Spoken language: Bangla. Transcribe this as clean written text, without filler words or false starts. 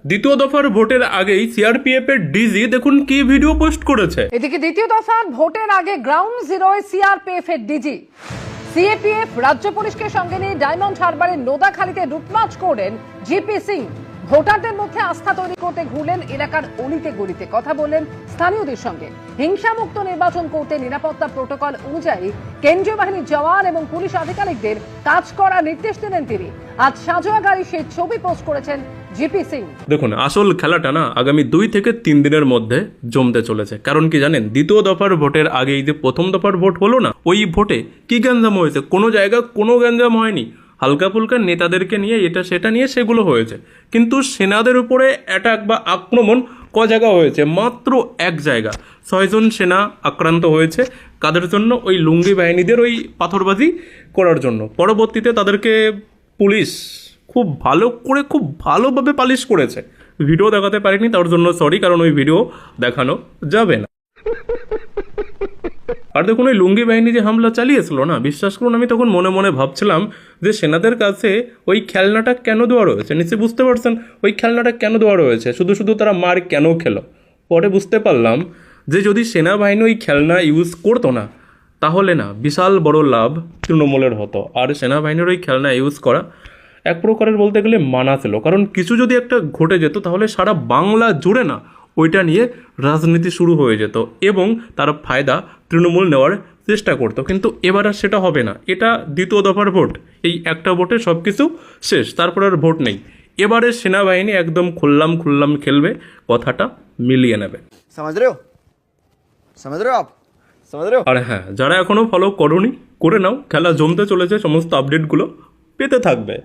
দ্বিতীয় দফার ভোটের আগেই সিআরপিএফ এর ডিজি দেখুন কি ভিডিও পোস্ট করেছে। এদিকে দ্বিতীয় দফার ভোটের আগে গ্রাউন্ড জিরোয় সিআরপিএফ এর ডিজি সিএপিএফ রাজ্য পুলিশকে সঙ্গে নিয়ে ডায়মন্ড হারবারের নোদাখালীতে লুটমাচ করেন জিপি সিং। ভোটারদের মধ্যে আস্থা তৈরি করতে ঘুরলেন এলাকার অলিতে গলিতে, কথা বললেন স্থানীয়দের সঙ্গে। হিংসামুক্ত নির্বাচন করতে নিরাপত্তা প্রোটোকল অনুযায়ী কেন্দ্রীয় বাহিনীর জওয়ান এবং পুলিশ আধিকারিকদের কাজ করার নির্দেশ দিলেন তিনি। আজ সাজোয়া গাড়ি সেই ছবি পোস্ট করেছেন জিপি সিং। দেখুন, আসল খেলাটা না আগামী 2 থেকে 3 দিনের মধ্যে জমতে চলেছে। কারণ কি জানেন, দ্বিতীয় দফার ভোটের আগেই যে প্রথম দফার ভোট হলো না, ওই ভোটে কি গ্যাঞ্জাম হয়েছে? কোনো জায়গা কোনো গ্যাঞ্জাম হয়নি। হালকা ফুলকা নেতাদেরকে নিয়ে এটা সেটা নিয়ে সেগুলো হয়েছে, কিন্তু সেনাদের উপরে অ্যাটাক বা আক্রমণ জায়গা হয়েছে? মাত্র এক জায়গা। 6 জন সেনা আক্রান্ত হয়েছে। কাদের জন্য? ওই লুঙ্গি বাহিনীদের ওই পাথরবাজি করার জন্য। পরবর্তীতে তাদেরকে পুলিশ খুব ভালোভাবে পালিশ করেছে। ভিডিও দেখাতে পারিনি, তার জন্য সরি, কারণ ওই ভিডিও দেখানো যাবে না। আর দেখুন, ওই লুঙ্গি বাহিনী যে হামলা চালিয়েছিল না, বিশ্বাস করুন আমি তখন মনে মনে ভাবছিলাম যে সেনাদের কাছে ওই খেলনাটা কেন দেওয়া রয়েছে। নিশ্চয়ই বুঝতে পারছেন ওই খেলনাটা কেন দেওয়া রয়েছে, শুধু তারা মার কেন খেলো। পরে বুঝতে পারলাম যে যদি সেনাবাহিনী ওই খেলনা ইউজ করতো না, তাহলে না বিশাল বড় লাভ তৃণমূলের হতো। আর সেনাবাহিনীর ওই খেলনা ইউজ করা এক প্রকারের বলতে গেলে মানা ছিল, কারণ কিছু যদি একটা ঘটে যেত তাহলে সারা বাংলা জুড়ে না ওইটা নিয়ে রাজনীতি শুরু হয়ে যেত এবং তার ফায়দা তৃণমূল নেওয়ার চেষ্টা করতো। কিন্তু এবার আর সেটা হবে না। এটা দ্বিতীয় দফার ভোট, এই একটা ভোটে সব কিছু শেষ, তারপর আর ভোট নেই। এবারে সেনাবাহিনী একদম খুল্লাম খেলবে, কথাটা মিলিয়ে নেবে। আর হ্যাঁ, যারা এখনো ফলো করোনি করে নাও, খেলা জমতে চলেছে, সমস্ত আপডেটগুলো পেতে থাকবে।